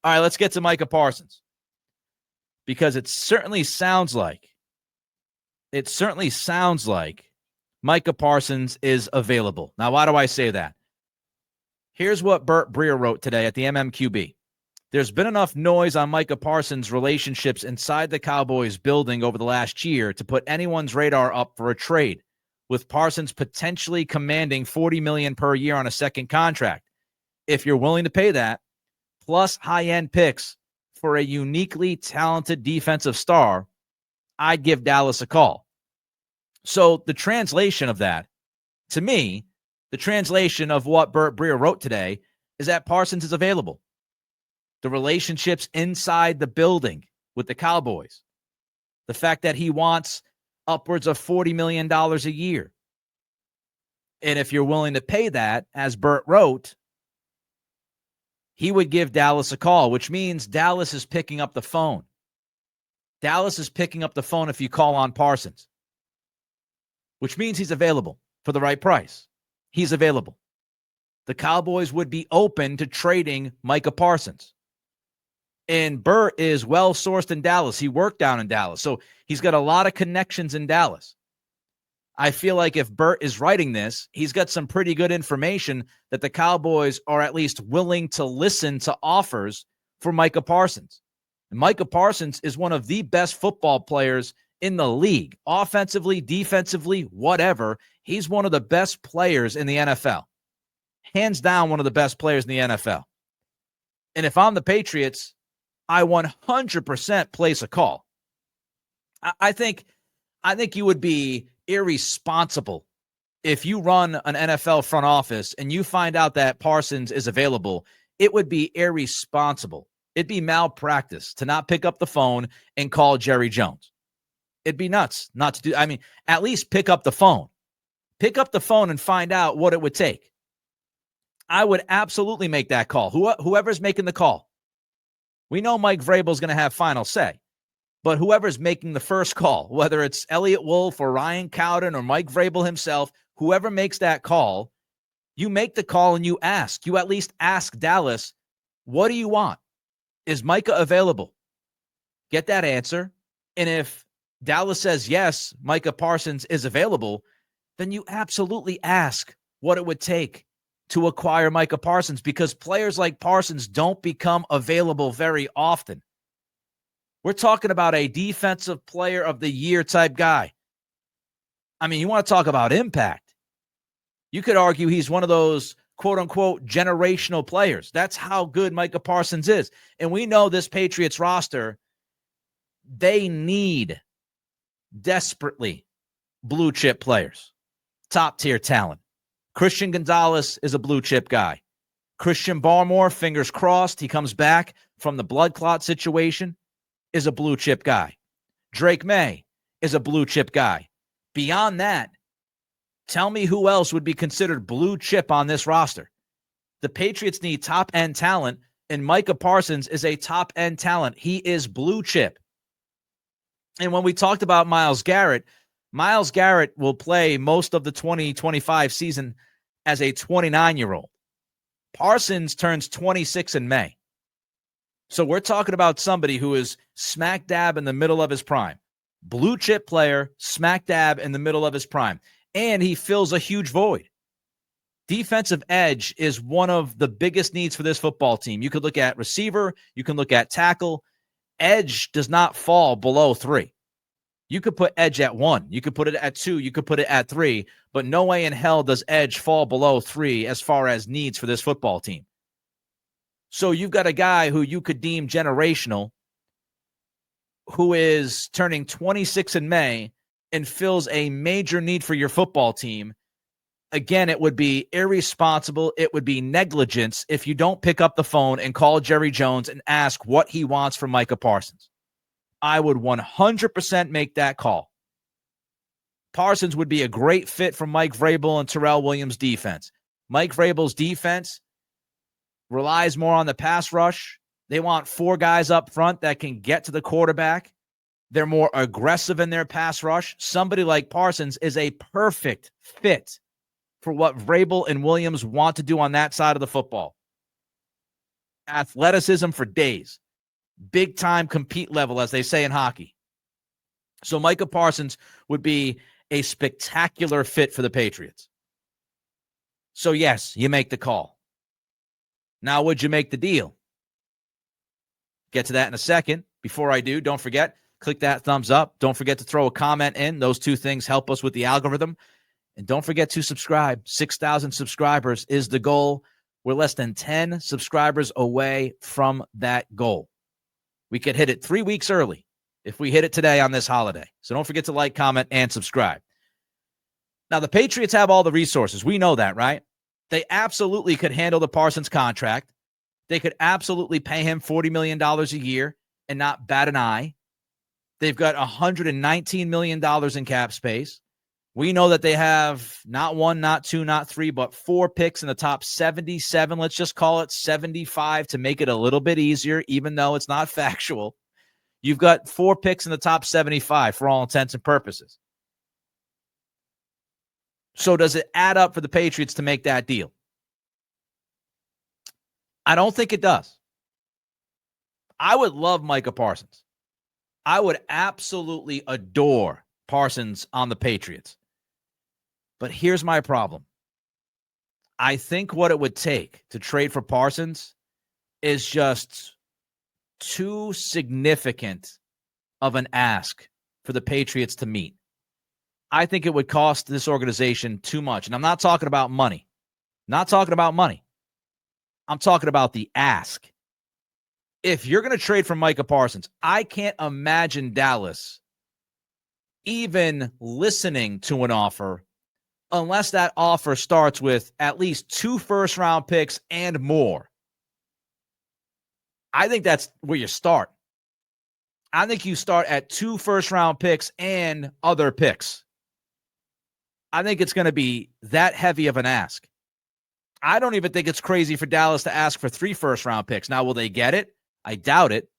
All right, let's get to Micah Parsons, because it certainly sounds like Micah Parsons is available. Now, why do I say that? Here's what Burt Breer wrote today at the MMQB. There's been enough noise on Micah Parsons' relationships inside the Cowboys building over the last year to put anyone's radar up for a trade, with Parsons potentially commanding $40 million per year on a second contract. If you're willing to pay that, plus high-end picks for a uniquely talented defensive star, I'd give Dallas a call. So the translation of that, to me, the translation of what Burt Breer wrote today is that Parsons is available. The relationships inside the building with the Cowboys, the fact that he wants upwards of $40 million a year. And if you're willing to pay that, as Burt wrote, he would give Dallas a call, which means Dallas is picking up the phone. Dallas is picking up the phone if you call on Parsons, which means he's available for the right price. He's available. The Cowboys would be open to trading Micah Parsons. And Burt is well-sourced in Dallas. He worked down in Dallas, so he's got a lot of connections in Dallas. I feel like if Burt is writing this, he's got some pretty good information that the Cowboys are at least willing to listen to offers for Micah Parsons. And Micah Parsons is one of the best football players in the league, offensively, defensively, whatever. He's one of the best players in the NFL. Hands down, one of the best players in the NFL. And if I'm the Patriots, I 100% place a call. I think you would be irresponsible if you run an NFL front office and you find out that Parsons is available. It would be irresponsible. It'd be malpractice to not pick up the phone and call Jerry Jones. It'd be nuts not to do. I mean, at least pick up the phone. Pick up the phone and find out what it would take. I would absolutely make that call. Whoever's making the call. We know Mike Vrabel's going to have final say, but whoever's making the first call, whether it's Elliott Wolf or Ryan Cowden or Mike Vrabel himself, whoever makes that call, you make the call and you ask. You at least ask Dallas, what do you want? Is Micah available? Get that answer. And if Dallas says yes, Micah Parsons is available, then you absolutely ask what it would take to acquire Micah Parsons, because players like Parsons don't become available very often. We're talking about a defensive player of the year type guy. I mean, you want to talk about impact. You could argue he's one of those quote unquote generational players. That's how good Micah Parsons is. And we know this Patriots roster, they need desperately blue chip players, top tier talent. Christian Gonzalez is a blue chip guy. Christian Barmore, fingers crossed, he comes back from the blood clot situation, is a blue chip guy. Drake May is a blue chip guy. Beyond that, tell me who else would be considered blue chip on this roster. The Patriots need top end talent, and Micah Parsons is a top end talent. He is blue chip. And when we talked about Myles Garrett will play most of the 2025 season as a 29-year-old. Parsons turns 26 in May. So we're talking about somebody who is smack dab in the middle of his prime. Blue chip player, smack dab in the middle of his prime. And he fills a huge void. Defensive edge is one of the biggest needs for this football team. You could look at receiver. You can look at tackle. Edge does not fall below 3. You could put edge at 1. You could put it at 2. You could put it at 3. But no way in hell does edge fall below 3 as far as needs for this football team. So you've got a guy who you could deem generational, who is turning 26 in May and fills a major need for your football team. Again, it would be irresponsible. It would be negligence if you don't pick up the phone and call Jerry Jones and ask what he wants from Micah Parsons. I would 100% make that call. Parsons would be a great fit for Mike Vrabel and Terrell Williams' defense. Mike Vrabel's defense relies more on the pass rush. They want 4 guys up front that can get to the quarterback. They're more aggressive in their pass rush. Somebody like Parsons is a perfect fit for what Vrabel and Williams want to do on that side of the football. athleticism for days. Big time compete level, as they say in hockey. So Micah Parsons would be a spectacular fit for the Patriots. So yes, you make the call. Now, would you make the deal? Get to that in a second. Before I do, don't forget, click that thumbs up. Don't forget to throw a comment in. Those two things help us with the algorithm. And don't forget to subscribe. 6,000 subscribers is the goal. We're less than 10 subscribers away from that goal. We could hit it 3 weeks early if we hit it today on this holiday. So don't forget to like, comment, and subscribe. Now, the Patriots have all the resources. We know that, right? They absolutely could handle the Parsons contract. They could absolutely pay him $40 million a year and not bat an eye. They've got $119 million in cap space. We know that they have not one, not two, not three, but 4 picks in the top 77. Let's just call it 75 to make it a little bit easier, even though it's not factual. You've got 4 picks in the top 75 for all intents and purposes. So does it add up for the Patriots to make that deal? I don't think it does. I would love Micah Parsons. I would absolutely adore Parsons on the Patriots. But here's my problem. I think what it would take to trade for Parsons is just too significant of an ask for the Patriots to meet. I think it would cost this organization too much. And I'm not talking about money. I'm talking about the ask. If you're going to trade for Micah Parsons, I can't imagine Dallas even listening to an offer unless that offer starts with at least 2 first-round picks and more. I think that's where you start. I think you start at 2 first-round picks and other picks. I think it's going to be that heavy of an ask. I don't even think it's crazy for Dallas to ask for 3 first-round picks. Now, will they get it? I doubt it.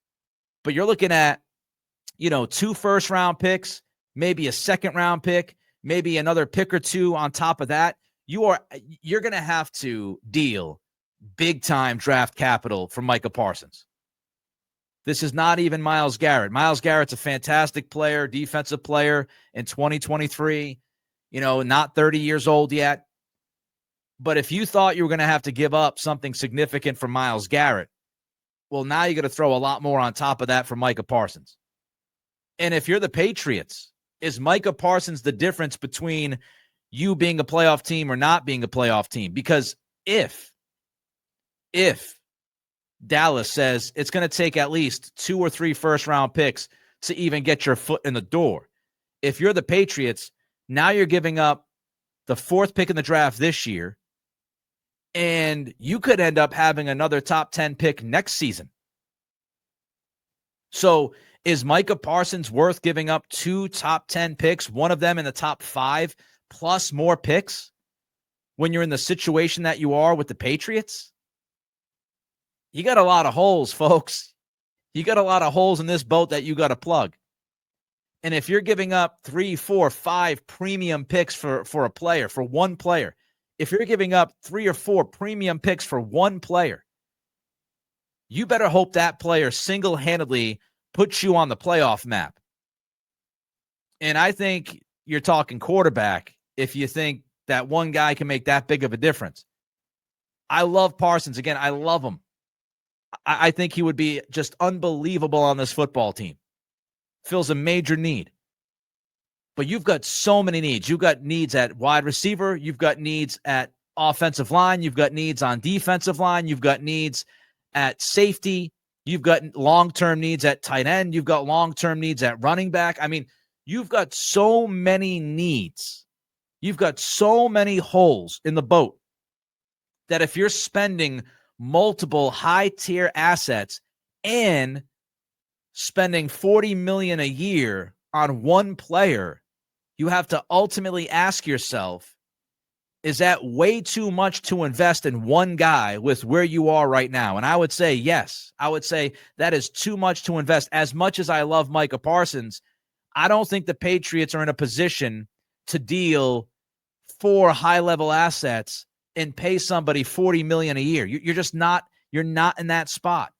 But you're looking at, 2 first-round picks, maybe a second-round pick, maybe another pick or 2 on top of that. You're going to have to deal big-time draft capital for Micah Parsons. This is not even Myles Garrett. Myles Garrett's a fantastic player, defensive player in 2023, not 30 years old yet. But if you thought you were going to have to give up something significant for Myles Garrett, well, now you're going to throw a lot more on top of that for Micah Parsons. And if you're the Patriots, is Micah Parsons the difference between you being a playoff team or not being a playoff team? Because if Dallas says it's going to take at least 2 or 3 first-round picks to even get your foot in the door, if you're the Patriots, now you're giving up the 4th pick in the draft this year, and you could end up having another top 10 pick next season. So is Micah Parsons worth giving up 2 top 10 picks, one of them in the top 5, plus more picks when you're in the situation that you are with the Patriots? You got a lot of holes, folks. You got a lot of holes in this boat that you got to plug. And if you're giving up 3, 4, 5 premium picks for a player, for one player, if you're giving up 3 or 4 premium picks for one player, you better hope that player single-handedly puts you on the playoff map. And I think you're talking quarterback if you think that one guy can make that big of a difference. I love Parsons. Again, I love him. I think he would be just unbelievable on this football team. Fills a major need. But you've got so many needs. You've got needs at wide receiver. You've got needs at offensive line. You've got needs on defensive line. You've got needs at safety. You've got long-term needs at tight end. You've got long-term needs at running back. I mean, you've got so many needs. You've got so many holes in the boat that if you're spending multiple high-tier assets and spending $40 million a year on one player, you have to ultimately ask yourself, is that way too much to invest in one guy with where you are right now? And I would say yes. I would say that is too much to invest. As much as I love Micah Parsons, I don't think the Patriots are in a position to deal 4 high-level assets and pay somebody $40 million a year. You're just not. You're not in that spot.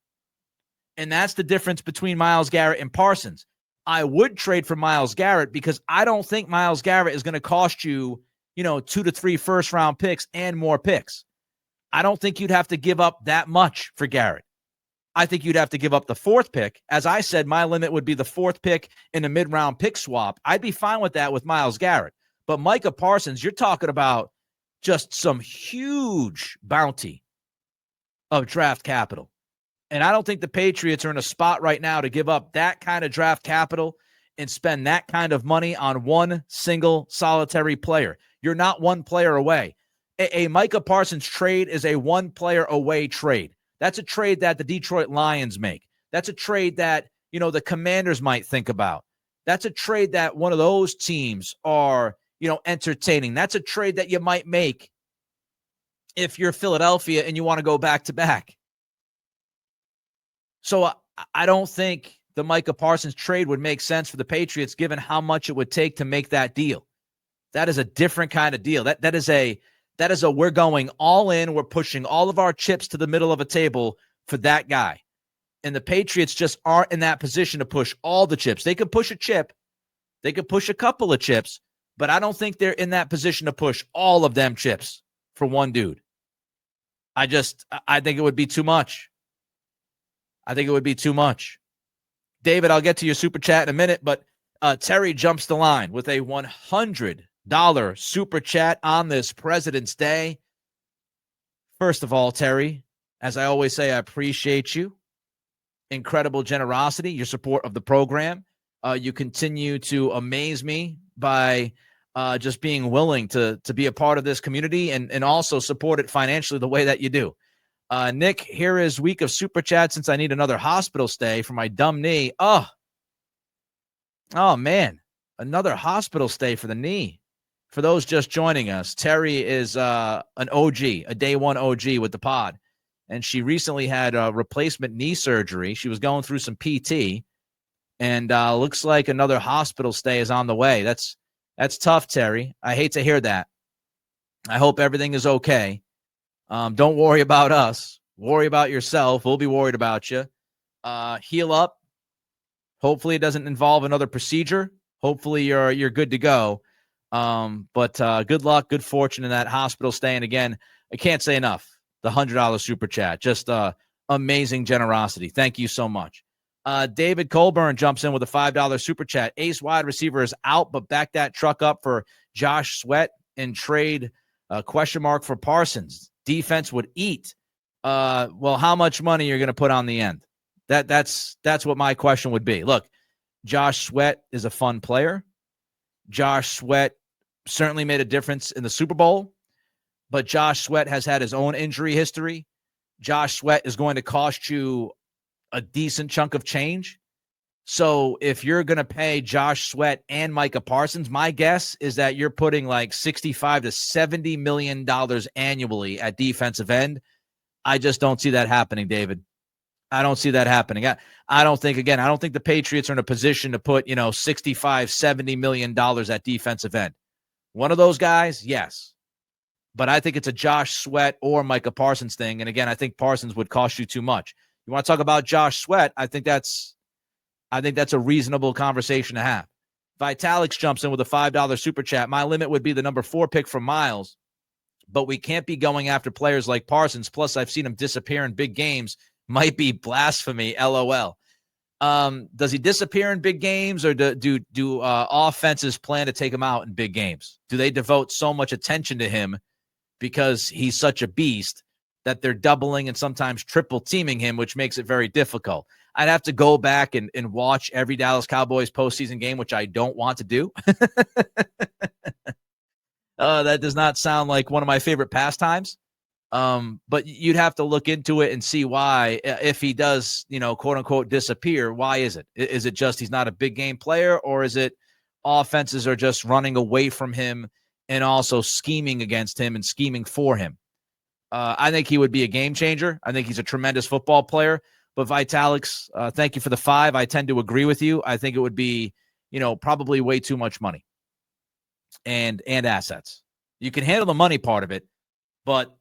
And that's the difference between Myles Garrett and Parsons. I would trade for Myles Garrett because I don't think Myles Garrett is going to cost you, 2 to 3 first-round picks and more picks. I don't think you'd have to give up that much for Garrett. I think you'd have to give up the 4th pick. As I said, my limit would be the 4th pick in a mid-round pick swap. I'd be fine with that with Myles Garrett. But Micah Parsons, you're talking about just some huge bounty of draft capital. And I don't think the Patriots are in a spot right now to give up that kind of draft capital and spend that kind of money on one single solitary player. You're not one player away. A Micah Parsons trade is a one-player away trade. That's a trade that the Detroit Lions make. That's a trade that, the Commanders might think about. That's a trade that one of those teams are, entertaining. That's a trade that you might make if you're Philadelphia and you want to go back-to-back. So I don't think the Micah Parsons trade would make sense for the Patriots given how much it would take to make that deal. That is a different kind of deal. That is a we're going all in. We're pushing all of our chips to the middle of a table for that guy. And the Patriots just aren't in that position to push all the chips. They could push a chip. They could push a couple of chips, but I don't think they're in that position to push all of them chips for one dude. I think it would be too much. David, I'll get to your super chat in a minute, but Terry jumps the line with a $100 super chat on this President's Day. First of all, Terry, as I always say, I appreciate you. Incredible generosity, your support of the program. You continue to amaze me by just being willing to be a part of this community and also support it financially the way that you do. Nick, here is week of super chat since I need another hospital stay for my dumb knee. Oh man, another hospital stay for the knee. For those just joining us, Terry is an OG, a day one OG with the pod. And she recently had a replacement knee surgery. She was going through some PT, and looks like another hospital stay is on the way. That's tough, Terry. I hate to hear that. I hope everything is okay. Don't worry about us. Worry about yourself. We'll be worried about you. Heal up. Hopefully it doesn't involve another procedure. Hopefully you're good to go. But good luck, good fortune in that hospital stay. And again, I can't say enough. The $100 super chat, just amazing generosity. Thank you so much. David Colburn jumps in with a $5 super chat. Ace wide receiver is out, but back that truck up for Josh Sweat and trade question mark for Parsons. Defense would eat. Well, how much money you're going to put on the end? That's what my question would be. Look, Josh Sweat is a fun player. Josh Sweat certainly made a difference in the Super Bowl, but Josh Sweat has had his own injury history. Josh Sweat is going to cost you a decent chunk of change. So if you're going to pay Josh Sweat and Micah Parsons, my guess is that you're putting like $65 to $70 million annually at defensive end. I just don't see that happening, David. I don't see that happening. I don't think the Patriots are in a position to put, $65, $70 million at defensive end. One of those guys, yes. But I think it's a Josh Sweat or Micah Parsons thing. And again, I think Parsons would cost you too much. You want to talk about Josh Sweat? I think that's a reasonable conversation to have. Vitalix jumps in with a $5 super chat. My limit would be the number 4 pick from Miles, but we can't be going after players like Parsons. Plus, I've seen him disappear in big games. Might be blasphemy, LOL. Does he disappear in big games, or do offenses plan to take him out in big games? Do they devote so much attention to him because he's such a beast that they're doubling and sometimes triple teaming him, which makes it very difficult? I'd have to go back and watch every Dallas Cowboys postseason game, which I don't want to do. That does not sound like one of my favorite pastimes. But you'd have to look into it and see why, if he does, quote unquote, disappear. Why is it? Is it just he's not a big game player, or is it offenses are just running away from him and also scheming against him and scheming for him? I think he would be a game changer. I think he's a tremendous football player. But Vitalix, thank you for the 5. I tend to agree with you. I think it would be, probably way too much money and assets. You can handle the money part of it, but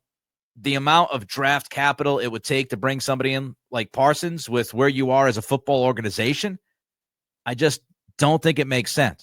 the amount of draft capital it would take to bring somebody in like Parsons with where you are as a football organization, I just don't think it makes sense.